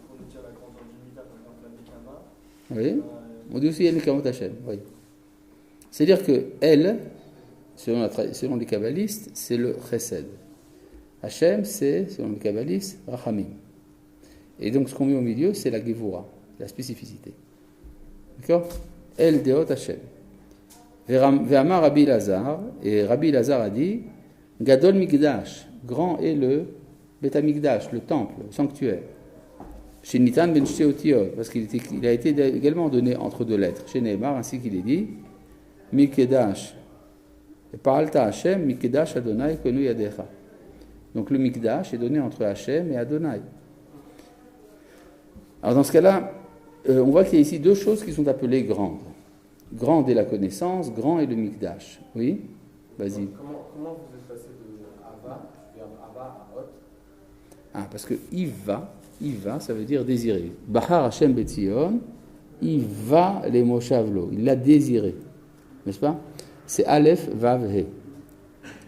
pour nous dire la grandeur du Mida, par exemple, la Mekama, Oui. On dit aussi Nikamot Hachem, oui. C'est-à-dire que elle, selon les kabbalistes, c'est le chesed. Hachem, c'est, selon les kabbalistes, Rachamim. Et donc ce qu'on met au milieu, c'est la Gevura, la spécificité. D'accord? El Deot Hachem. Ve'amar Rabbi Lazar, et Rabbi Lazar a dit, Gadol Mikdash, grand est le Bet Hamikdash, le temple, le sanctuaire. Chez Nitan ben Sheotiot, parce qu'il a été également donné entre deux lettres. Chez Neymar, ainsi qu'il est dit, Mikedash, Paralta Hashem, Mikedash Adonai Konu Yadecha. Donc le Mikdash est donné entre Hashem et Adonai. Alors dans ce cas-là, on voit qu'il y a ici deux choses qui sont appelées grandes. Grande est la connaissance, grand est le Mikdash. Oui? Vas-y. Comment vous êtes passé de Ava, vers Ava à Hot? Ah, parce que Iva, ça veut dire désirer. Bahar Hashem Betzion, Iva les Moshavlo, il l'a désiré. N'est-ce pas? C'est Aleph, Vav, He.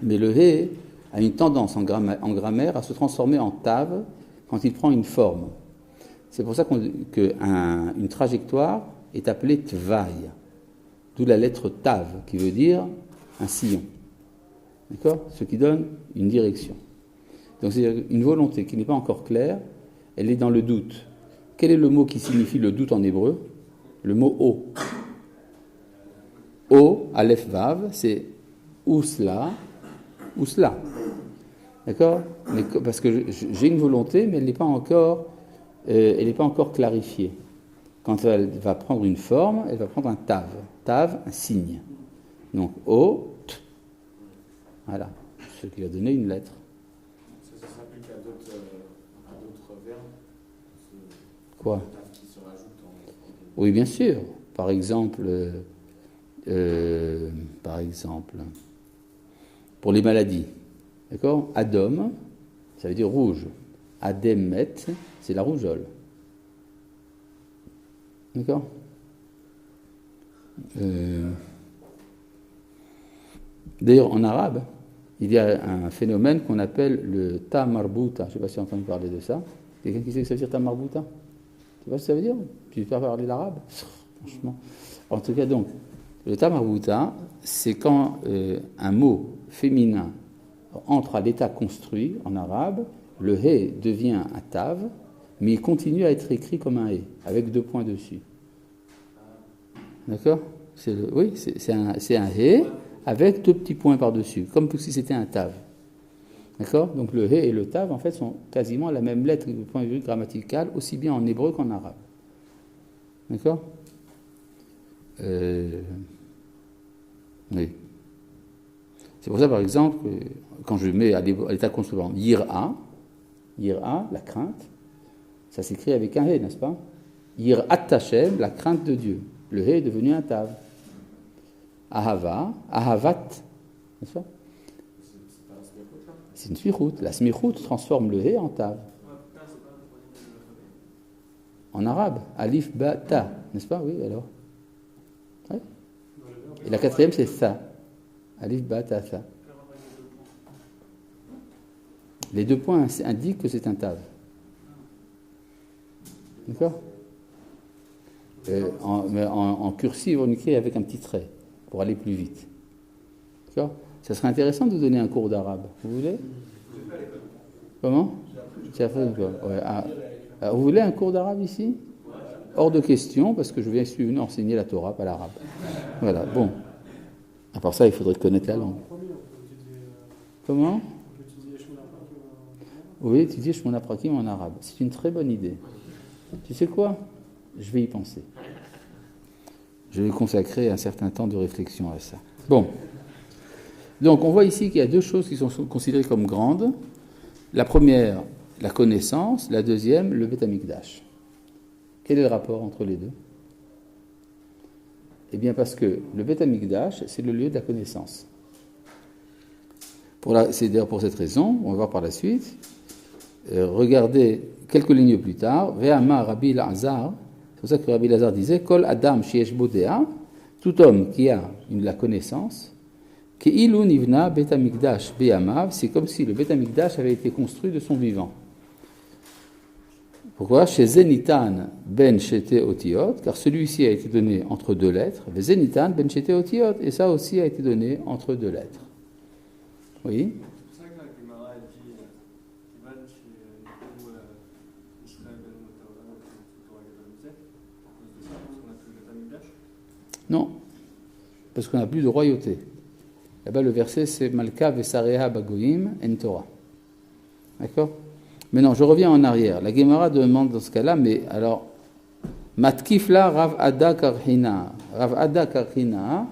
Mais le He a une tendance en grammaire à se transformer en Tav quand il prend une forme. C'est pour ça qu'une trajectoire est appelée Tvaï, d'où la lettre Tav, qui veut dire un sillon. D'accord? Ce qui donne une direction. Donc c'est une volonté qui n'est pas encore claire, elle est dans le doute. Quel est le mot qui signifie le doute en hébreu? Le mot O. O, Aleph Vav, c'est Ousla, Ousla. D'accord? Parce que j'ai une volonté, mais elle n'est pas encore clarifiée. Quand elle va prendre une forme, elle va prendre un tav. Tav, un signe. Donc O, T. Voilà. Ce qui va donner une lettre. Ça s'applique à d'autres verbes. Quoi? Qui se rajoutent Oui, bien sûr. Par exemple, pour les maladies. D'accord? Adom, ça veut dire rouge. Ademet, c'est la rougeole. D'accord? D'ailleurs, en arabe, il y a un phénomène qu'on appelle le ta marbuta. Je ne sais pas si tu as entendu parler de ça. Quelqu'un qui sait ce que ça veut dire ta marbuta? Tu sais pas ce que ça veut dire? Tu peux parler l'arabe? Franchement. En tout cas, donc, le ta marbuta, c'est quand un mot féminin entre à l'état construit en arabe, le he devient un tav, mais il continue à être écrit comme un he, avec 2 points dessus. D'accord? Oui, c'est un he avec 2 petits points par-dessus, comme si c'était un tav. D'accord? Donc le he et le tav, en fait, sont quasiment la même lettre du point de vue grammatical, aussi bien en hébreu qu'en arabe. D'accord? Oui. C'est pour ça, par exemple, quand je mets à l'état construisant Yir'a, la crainte, ça s'écrit avec un he, n'est-ce pas? Yir'at Hashem, la crainte de Dieu. Le he est devenu un tav. Ahava, ahavat, n'est-ce pas? C'est une smichout. La smichout transforme le he en tav. En arabe, alif, ba, ta, n'est-ce pas? Oui, alors. Ouais. Et la 4e, c'est ça. Alif, ba, ta, sa. Les 2 points indiquent que c'est un tav. D'accord? En cursive, on écrit avec un petit trait pour aller plus vite. D'accord? Ça serait intéressant de vous donner un cours d'arabe. Vous voulez? Comment? C'est après quoi? Ouais. Vous voulez un cours d'arabe ici? Hors de question, parce que je viens venir enseigner la Torah, pas l'arabe. Voilà, bon. À part ça, il faudrait connaître la langue. Comment? Oui, étudier Shmona Prakim en arabe. C'est une très bonne idée. Tu sais quoi? Je vais y penser. Je vais consacrer un certain temps de réflexion à ça. Bon. Donc, on voit ici qu'il y a 2 choses qui sont considérées comme grandes. La première, la connaissance. La deuxième, le Bet Hamikdash. Quel est le rapport entre les deux? Eh bien, parce que le Bet Hamikdash, c'est le lieu de la connaissance. C'est d'ailleurs pour cette raison, on va voir par la suite, regardez quelques lignes plus tard, Ve'ama Rabbi Lazar, c'est pour ça que Rabbi Lazar disait, Kol Adam Sheyesh Bo Dea, tout homme qui a la connaissance, Ke'ilu nivna bet hamikdash beyamav, c'est comme si le bet hamikdash avait été construit de son vivant. Pourquoi? Chez Zenitan ben shete otiot, car celui-ci a été donné entre deux lettres. Zenitan ben shete otiot, et ça aussi a été donné entre deux lettres. Oui. C'est pour ça que la Gemara elle dit Kivan chez Israël ben Motaola, Torah Gadol à cause de ça, parce qu'on a plus le Tamigdash. Non, parce qu'on n'a plus de royauté. Là-bas, le verset, c'est Malka Vesareha Bagoyim en Torah. D'accord? Maintenant, je reviens en arrière. La Gemara demande dans ce cas-là, mais alors, Matkifla Rav Ada Karhina. Rav Ada Karhina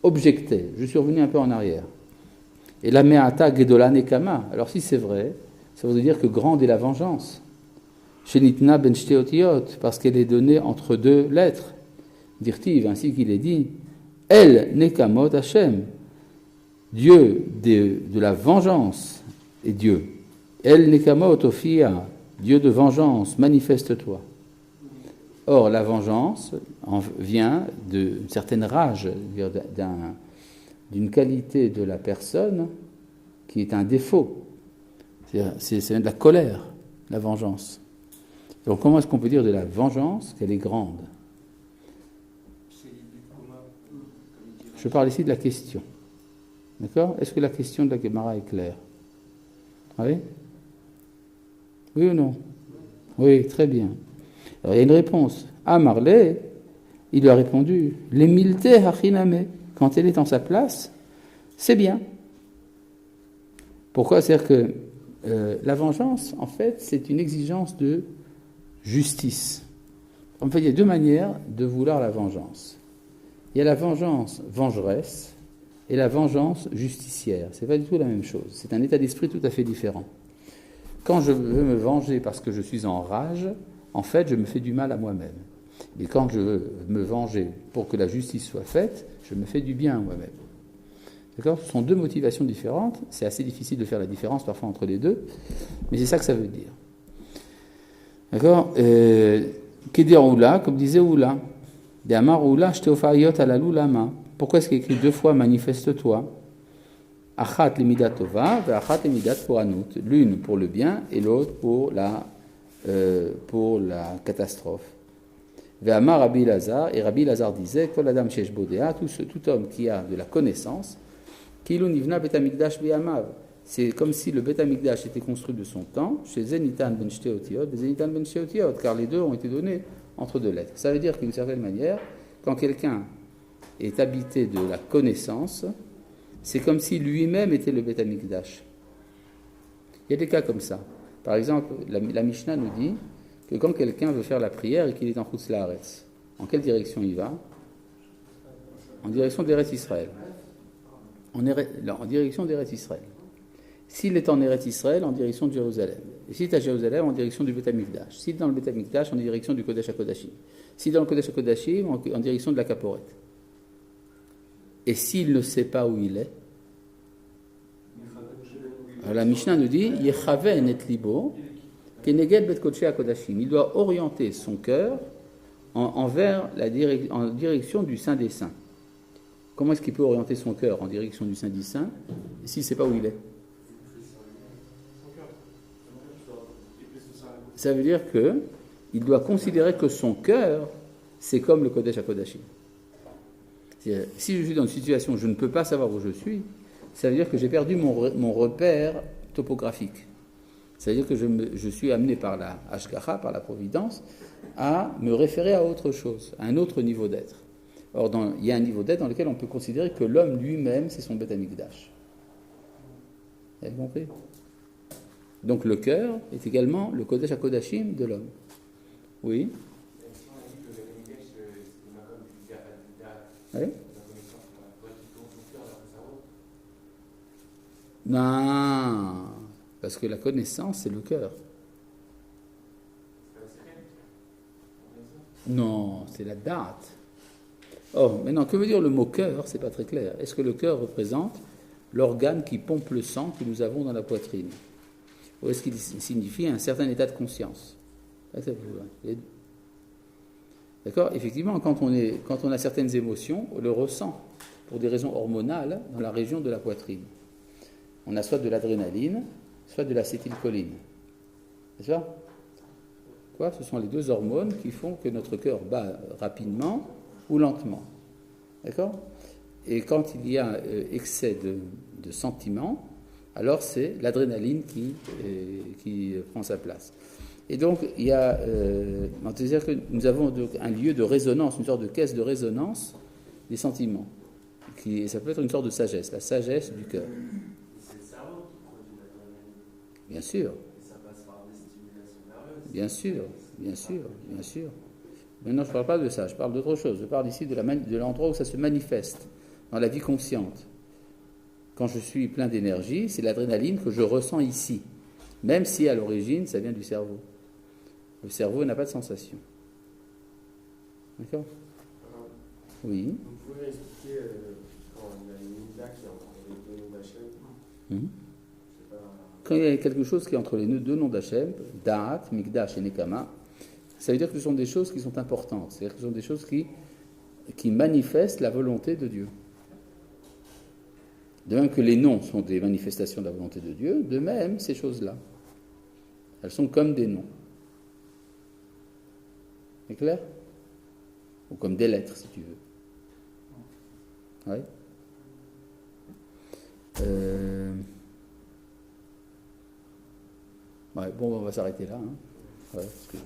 objectait. Je suis revenu un peu en arrière. Et la Me'ata Gedola Nekama. Alors, si c'est vrai, ça veut dire que grande est la vengeance. Shenitna Ben Shteotiot, parce qu'elle est donnée entre deux lettres. Dirtiv, ainsi qu'il est dit. El Nekamot Hashem. Dieu de la vengeance est Dieu. El Nekamot Ophia, Dieu de vengeance, manifeste-toi. Or, la vengeance vient d'une certaine rage, d'une qualité de la personne qui est un défaut. C'est de la colère, la vengeance. Donc, comment est-ce qu'on peut dire de la vengeance qu'elle est grande? Je parle ici de la question. D'accord? Est-ce que la question de la Gemara est claire? Oui? Oui ou non? Oui, très bien. Alors, il y a une réponse. Marley, il lui a répondu, les milte hachiname, quand elle est en sa place, c'est bien. Pourquoi? C'est-à-dire que la vengeance, en fait, c'est une exigence de justice. En fait, il y a deux manières de vouloir la vengeance. Il y a la vengeance vengeresse et la vengeance justicière. Ce n'est pas du tout la même chose. C'est un état d'esprit tout à fait différent. Quand je veux me venger parce que je suis en rage, en fait, je me fais du mal à moi-même. Et quand je veux me venger pour que la justice soit faite, je me fais du bien à moi-même. D'accord? Ce sont deux motivations différentes. C'est assez difficile de faire la différence parfois entre les deux, mais c'est ça que ça veut dire. D'accord? Keder Oula, comme disait Oula. De Amar Oula, Shteofayot alalou lama. Pourquoi est-ce qu'il y a écrit deux fois manifeste-toi? Achat limidat tova, ve achat limidat poranut. L'une pour le bien et l'autre pour la catastrophe. Ve Amar Rabbi Lazar, et Rabbi Lazar disait Kol adam shesh bodea, tout homme qui a de la connaissance, kilu nivna bet hamikdash bi'amav. C'est comme si le bet hamikdash était construit de son temps, chez Zenitan ben Shteotiot, car les deux ont été donnés entre deux lettres. Ça veut dire qu'une certaine manière, quand quelqu'un est habité de la connaissance, c'est comme si lui-même était le Bet Hamikdash. Il y a des cas comme ça. Par exemple, la Mishnah nous dit que quand quelqu'un veut faire la prière et qu'il est en Chutz La'aretz, en quelle direction il va? En direction d'Eretz Israël. En direction d'Eretz Israël. S'il est en Eretz Israël, en direction de Jérusalem. Et s'il est à Jérusalem, en direction du Bet Hamikdash. S'il est dans le Bet Hamikdash, en direction du Kodesh HaKodashim. S'il est dans le Kodesh HaKodashim, en direction de la Kaporet. Et s'il ne sait pas où il est, alors la Mishnah nous dit Yechaven et libo keneged bet kodesh hakodashim. Il doit orienter son cœur en direction du Saint des Saints. Comment est-ce qu'il peut orienter son cœur en direction du Saint des Saints s'il ne sait pas où il est? Ça veut dire qu'il doit considérer que son cœur, c'est comme le Kodesh HaKodashim. Si je suis dans une situation où je ne peux pas savoir où je suis, ça veut dire que j'ai perdu mon repère topographique. Ça veut dire que je suis amené par la Hashgacha, par la Providence, à me référer à autre chose, à un autre niveau d'être. Or, il y a un niveau d'être dans lequel on peut considérer que l'homme lui-même, c'est son Bet Hamikdash. Vous avez compris? Donc le cœur est également le Kodesh HaKodashim de l'homme. Oui? Oui? Non, parce que la connaissance, c'est le cœur. Non, c'est la date. Oh, maintenant, que veut dire le mot cœur? C'est pas très clair. Est-ce que le cœur représente l'organe qui pompe le sang que nous avons dans la poitrine? Ou est-ce qu'il signifie un certain état de conscience? D'accord? Effectivement, quand on a certaines émotions, on le ressent. pour des raisons hormonales, dans la région de la poitrine. On a soit de l'adrénaline, soit de l'acétylcholine. C'est ça? Quoi? Ce sont les deux hormones qui font que notre cœur bat rapidement ou lentement. D'accord? Et quand il y a excès de sentiments, alors c'est l'adrénaline qui prend sa place. Et donc, il y a, c'est-à-dire que nous avons donc un lieu de résonance, une sorte de caisse de résonance des sentiments. Ça peut être une sorte de sagesse, la sagesse du cœur. C'est le cerveau qui produit l'adrénaline. Bien sûr, Et ça passe par des stimulations nerveuses. bien sûr, bien sûr, bien sûr. Maintenant, je ne parle pas de ça, je parle d'autre chose. Je parle ici de l'endroit où ça se manifeste, dans la vie consciente. Quand je suis plein d'énergie, c'est l'adrénaline que je ressens ici, même si à l'origine, ça vient du cerveau. Le cerveau n'a pas de sensation. D'accord? Oui. Vous pouvez expliquer quand il y a une Nida qui est entre les deux noms d'Hachem? Quand il y a quelque chose qui est entre les deux noms d'Hachem, Da'at, Mikdash et Nekama, ça veut dire que ce sont des choses qui sont importantes. C'est-à-dire que ce sont des choses qui manifestent la volonté de Dieu. De même que les noms sont des manifestations de la volonté de Dieu, de même ces choses-là. Elles sont comme des noms. C'est clair? Ou comme des lettres, si tu veux. Oui. Ouais, bon, on va s'arrêter là. Hein. Ouais, parce que...